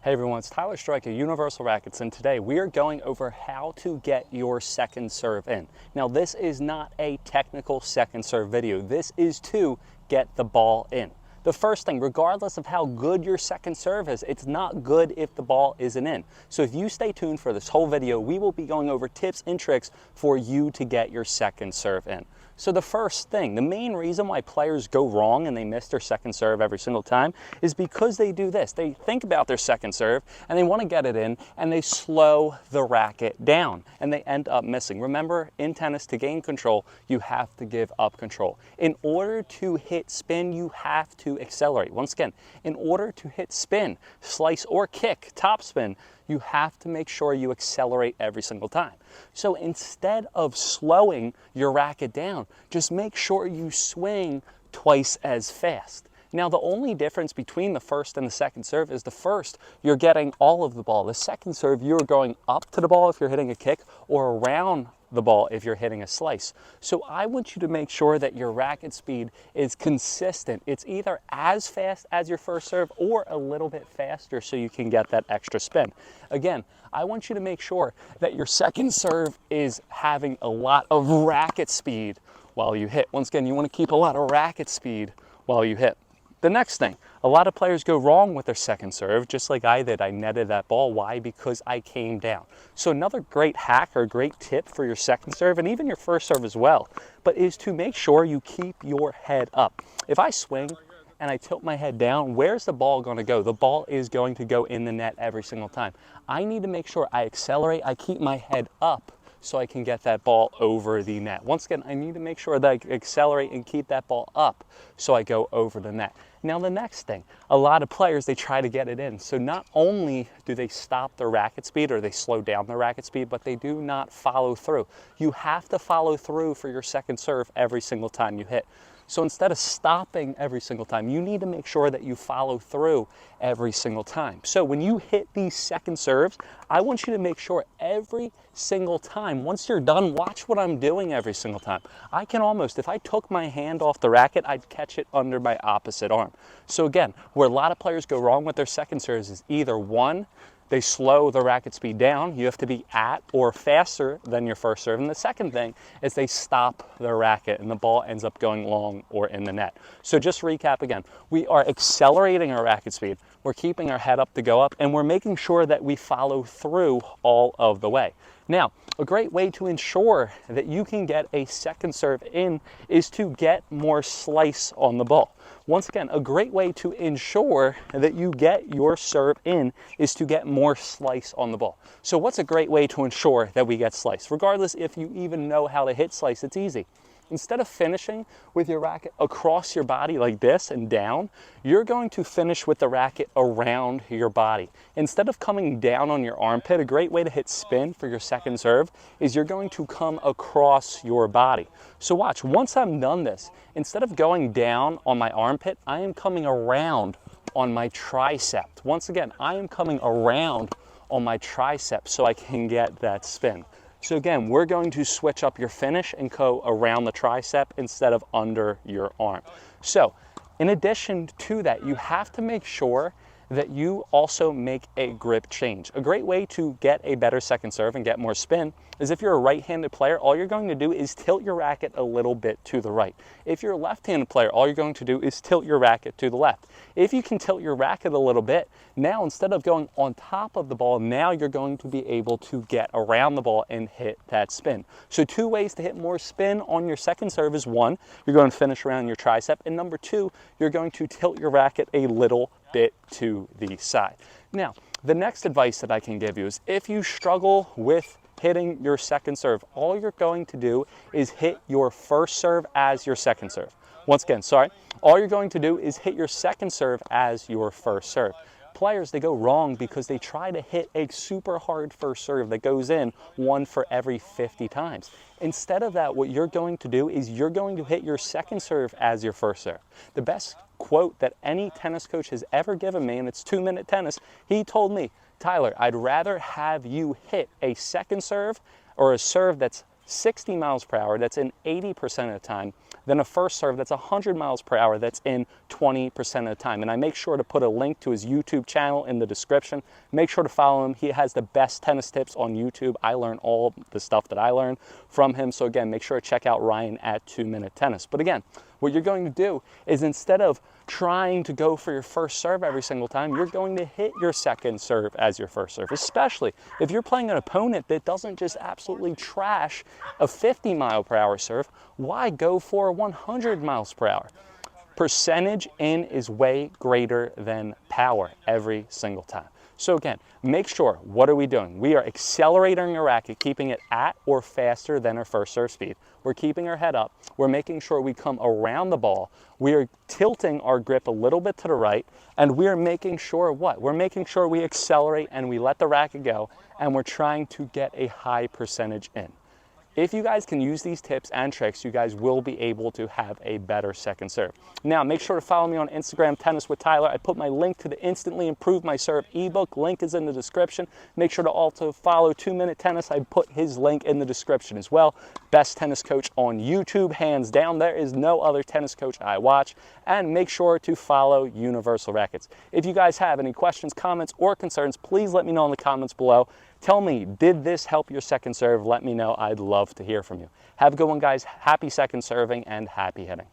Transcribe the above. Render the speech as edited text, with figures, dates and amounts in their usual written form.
Hey everyone, it's Tyler Strike at Universal Rackets, and today we are going over how to get your second serve in. Now this is not a technical second serve video. This is to get the ball in. The first thing, regardless of how good your second serve is, it's not good if the ball isn't in. So if you stay tuned for this whole video, we will be going over tips and tricks for you to get your second serve in. So the first thing, the main reason why players go wrong and they miss their second serve every single time is because they do this. They think about their second serve and they want to get it in and they slow the racket down and they end up missing. Remember, in tennis, to gain control, you have to give up control. In order to hit spin, you have to accelerate. Once again, in order to hit spin, slice or kick, top spin, you have to make sure you accelerate every single time. So instead of slowing your racket down, just make sure you swing twice as fast. Now the only difference between the first and the second serve is the first, you're getting all of the ball. The second serve, you're going up to the ball if you're hitting a kick or around the ball if you're hitting a slice. So I want you to make sure that your racket speed is consistent. It's either as fast as your first serve or a little bit faster so you can get that extra spin. Again, I want you to make sure that your second serve is having a lot of racket speed while you hit. Once again, you want to keep a lot of racket speed while you hit. The next thing, a lot of players go wrong with their second serve, just like I did. I netted that ball. Why? Because I came down. So another great hack or great tip for your second serve, and even your first serve as well, but is to make sure you keep your head up. If I swing and I tilt my head down, where's the ball going to go? The ball is going to go in the net every single time. I need to make sure I accelerate, I keep my head up so I can get that ball over the net. Once again, I need to make sure that I accelerate and keep that ball up so I go over the net. Now the next thing, a lot of players, they try to get it in. So not only do they stop their racket speed or they slow down their racket speed, but they do not follow through. You have to follow through for your second serve every single time you hit. So instead of stopping every single time, you need to make sure that you follow through every single time. So when you hit these second serves, I want you to make sure every single time, once you're done, watch what I'm doing every single time. I can almost, if I took my hand off the racket, I'd catch it under my opposite arm. So again, where a lot of players go wrong with their second serves is either one, they slow the racket speed down. You have to be at or faster than your first serve. And the second thing is they stop the racket and the ball ends up going long or in the net. So just recap again, we are accelerating our racket speed. We're keeping our head up to go up, and we're making sure that we follow through all of the way. Now, a great way to ensure that you can get a second serve in is to get more slice on the ball. Once again, a great way to ensure that you get your serve in is to get more slice on the ball. So what's a great way to ensure that we get slice? Regardless if you even know how to hit slice, it's easy. Instead of finishing with your racket across your body like this and down, you're going to finish with the racket around your body. Instead of coming down on your armpit, a great way to hit spin for your second serve is you're going to come across your body. So watch, once I'm done this, instead of going down on my armpit, I am coming around on my tricep. Once again, I am coming around on my tricep so I can get that spin. So again, we're going to switch up your finish and go around the tricep instead of under your arm. So in addition to that, you have to make sure that you also make a grip change. A great way to get a better second serve and get more spin is if you're a right-handed player, all you're going to do is tilt your racket a little bit to the right. If you're a left-handed player, all you're going to do is tilt your racket to the left. If you can tilt your racket a little bit, now instead of going on top of the ball, now you're going to be able to get around the ball and hit that spin. So two ways to hit more spin on your second serve is one, you're going to finish around your tricep, and number two, you're going to tilt your racket a little bit to the side. Now, the next advice that I can give you is if you struggle with hitting your second serve, all you're going to do is hit your first serve as your second serve. Once again, all you're going to do is hit your second serve as your first serve. Players, they go wrong because they try to hit a super hard first serve that goes in one for every 50 times. Instead of that, what you're going to do is you're going to hit your second serve as your first serve. The best quote that any tennis coach has ever given me, and it's 2-minute tennis, he told me, Tyler, I'd rather have you hit a second serve or a serve that's 60 miles per hour that's in 80% of the time than a first serve that's 100 miles per hour that's in 20% of the time. And I make sure to put a link to his YouTube channel in the description. Make sure to follow him. He has the best tennis tips on YouTube. I learn all the stuff that I learned from him. So again, make sure to check out Ryan at 2 Minute Tennis. But again, what you're going to do is, instead of trying to go for your first serve every single time, you're going to hit your second serve as your first serve, especially if you're playing an opponent that doesn't just absolutely trash a 50 mile per hour serve. Why go for 100 miles per hour? Percentage in is way greater than power every single time. So again, make sure, what are we doing? We are accelerating our racket, keeping it at or faster than our first serve speed. We're keeping our head up. We're making sure we come around the ball. We are tilting our grip a little bit to the right, and we are making sure what? We're making sure we accelerate and we let the racket go, and we're trying to get a high percentage in. If you guys can use these tips and tricks, you guys will be able to have a better second serve. Now, make sure to follow me on Instagram, Tennis with Tyler. I put my link to the Instantly Improve My Serve ebook. Link is in the description. Make sure to also follow 2 Minute Tennis. I put his link in the description as well. Best tennis coach on YouTube, hands down. There is no other tennis coach I watch. And make sure to follow Universal Rackets. If you guys have any questions, comments, or concerns, please let me know in the comments below. Tell me, did this help your second serve? Let me know. I'd love to hear from you. Have a good one, guys. Happy second serving and happy hitting.